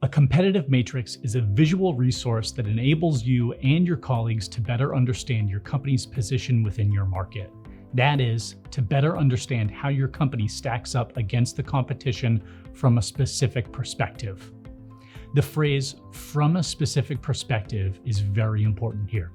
A competitive matrix is a visual resource that enables you and your colleagues to better understand your company's position within your market. That is, to better understand how your company stacks up against the competition from a specific perspective. The phrase "from a specific perspective" is very important here.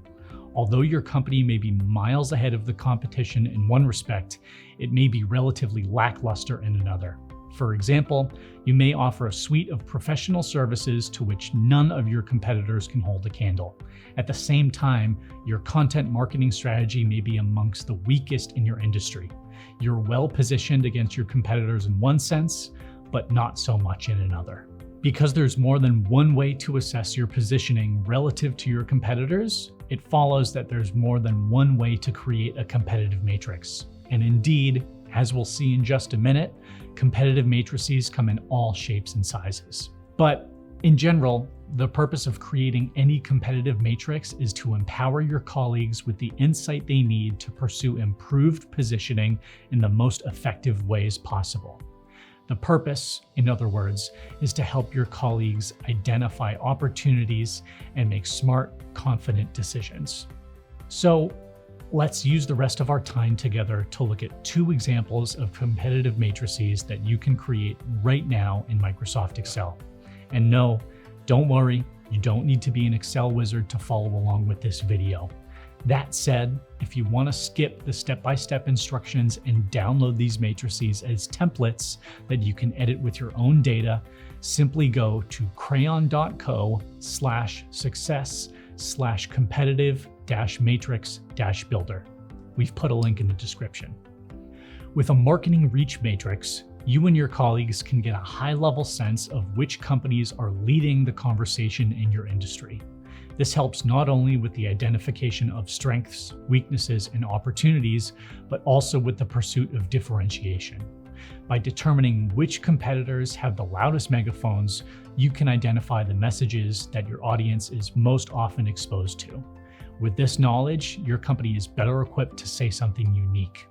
Although your company may be miles ahead of the competition in one respect, it may be relatively lackluster in another. For example, you may offer a suite of professional services to which none of your competitors can hold a candle. At the same time, your content marketing strategy may be amongst the weakest in your industry. You're well positioned against your competitors in one sense, but not so much in another. Because there's more than one way to assess your positioning relative to your competitors, it follows that there's more than one way to create a competitive matrix. And indeed, as we'll see in just a minute, competitive matrices come in all shapes and sizes. But in general, the purpose of creating any competitive matrix is to empower your colleagues with the insight they need to pursue improved positioning in the most effective ways possible. The purpose, in other words, is to help your colleagues identify opportunities and make smart, confident decisions. So let's use the rest of our time together to look at two examples of competitive matrices that you can create right now in Microsoft Excel. And no, don't worry, you don't need to be an Excel wizard to follow along with this video. That said, if you want to skip the step-by-step instructions and download these matrices as templates that you can edit with your own data, simply go to crayon.co/success/competitive-matrix-builder. We've put a link in the description. With a marketing reach matrix, you and your colleagues can get a high-level sense of which companies are leading the conversation in your industry. This helps not only with the identification of strengths, weaknesses, and opportunities, but also with the pursuit of differentiation. By determining which competitors have the loudest megaphones, you can identify the messages that your audience is most often exposed to. With this knowledge, your company is better equipped to say something unique.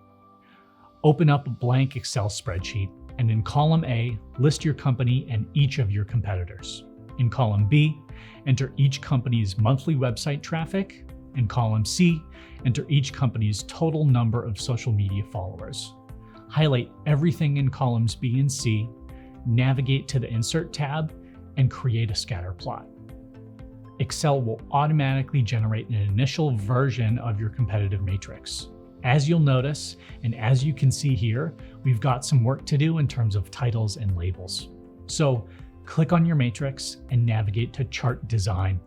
Open up a blank Excel spreadsheet, and in column A, list your company and each of your competitors. In column B, enter each company's monthly website traffic. In column C, enter each company's total number of social media followers. Highlight everything in columns B and C, navigate to the Insert tab, and create a scatter plot. Excel will automatically generate an initial version of your competitive matrix. As you'll notice, and as you can see here, we've got some work to do in terms of titles and labels. So click on your matrix and navigate to Chart Design.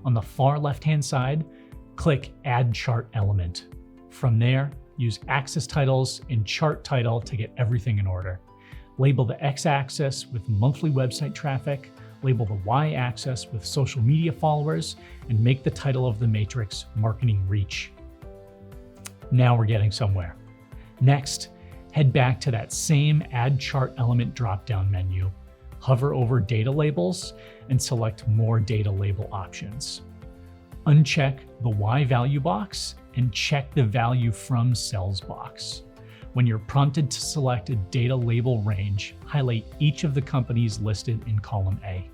On the far left-hand side, click Add Chart Element. From there, use Axis Titles and Chart Title to get everything in order. Label the X-axis with monthly website traffic, label the Y-axis with social media followers, and make the title of the matrix Marketing Reach. Now we're getting somewhere. Next, head back to that same Add Chart Element drop-down menu. Hover over Data Labels and select More Data Label options. Uncheck the Y value box and check the Value from Cells box. When you're prompted to select a data label range, highlight each of the companies listed in column A.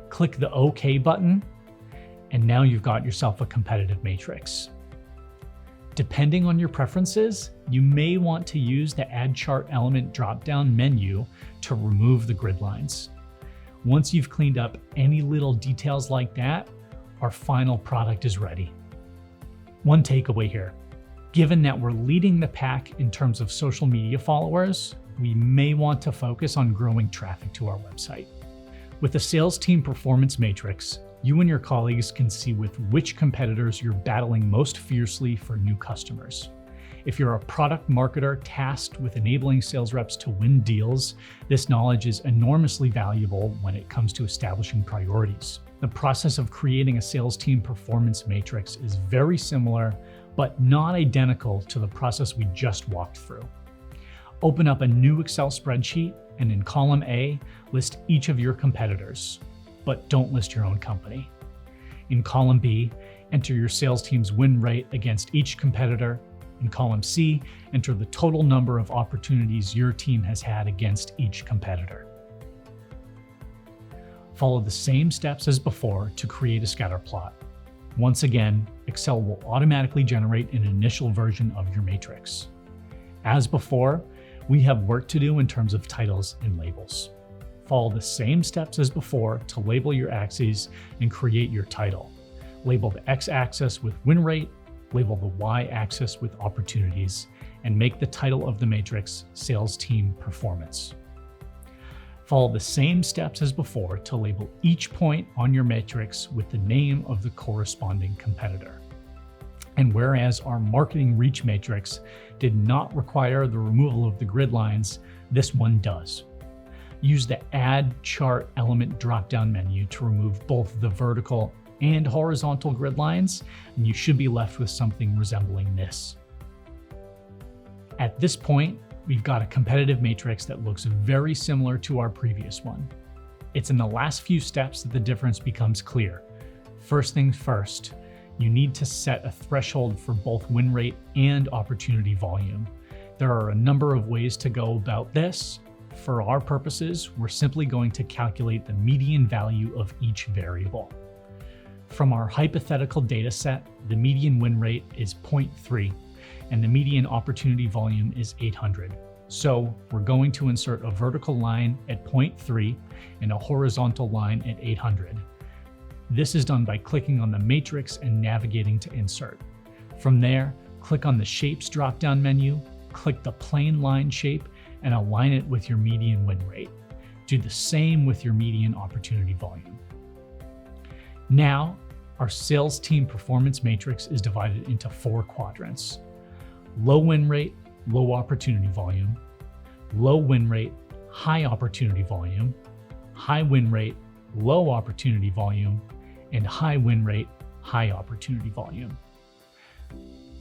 Click the OK button, and now you've got yourself a competitive matrix. Depending on your preferences, you may want to use the Add Chart Element drop-down menu to remove the grid lines. Once you've cleaned up any little details like that, our final product is ready. One takeaway here: given that we're leading the pack in terms of social media followers, we may want to focus on growing traffic to our website. With the Sales Team Performance Matrix, you and your colleagues can see with which competitors you're battling most fiercely for new customers. If you're a product marketer tasked with enabling sales reps to win deals, this knowledge is enormously valuable when it comes to establishing priorities. The process of creating a sales team performance matrix is very similar, but not identical to the process we just walked through. Open up a new Excel spreadsheet, and in column A, list each of your competitors, but don't list your own company. In column B, enter your sales team's win rate against each competitor. In column C, enter the total number of opportunities your team has had against each competitor. Follow the same steps as before to create a scatter plot. Once again, Excel will automatically generate an initial version of your matrix. As before, we have work to do in terms of titles and labels. Follow the same steps as before to label your axes and create your title. Label the x-axis with win rate, label the y-axis with opportunities, and make the title of the matrix Sales Team Performance. Follow the same steps as before to label each point on your matrix with the name of the corresponding competitor. And whereas our marketing reach matrix did not require the removal of the grid lines, this one does. Use the Add Chart Element drop-down menu to remove both the vertical and horizontal grid lines, and you should be left with something resembling this. At this point, we've got a competitive matrix that looks very similar to our previous one. It's in the last few steps that the difference becomes clear. First things first, you need to set a threshold for both win rate and opportunity volume. There are a number of ways to go about this. For our purposes, we're simply going to calculate the median value of each variable. From our hypothetical data set, the median win rate is 0.3 and the median opportunity volume is 800. So we're going to insert a vertical line at 0.3 and a horizontal line at 800. This is done by clicking on the matrix and navigating to insert. From there, click on the Shapes drop-down menu, click the plane line shape, and align it with your median win rate. Do the same with your median opportunity volume. Now, our sales team performance matrix is divided into 4 quadrants. Low win rate, low opportunity volume, low win rate, high opportunity volume, high win rate, low opportunity volume, and high win rate, high opportunity volume.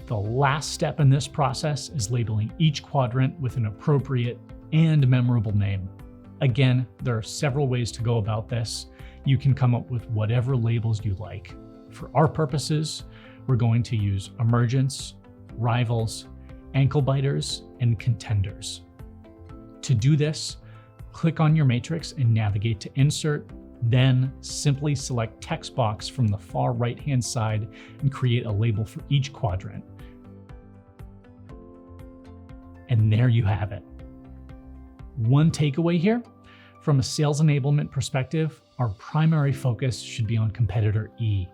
The last step in this process is labeling each quadrant with an appropriate and memorable name. Again, there are several ways to go about this. You can come up with whatever labels you like. For our purposes, we're going to use emergents, rivals, ankle biters, and contenders. To do this, click on your matrix and navigate to Insert, then simply select Text Box from the far right-hand side and create a label for each quadrant. And there you have it. One takeaway here, from a sales enablement perspective, our primary focus should be on competitor E.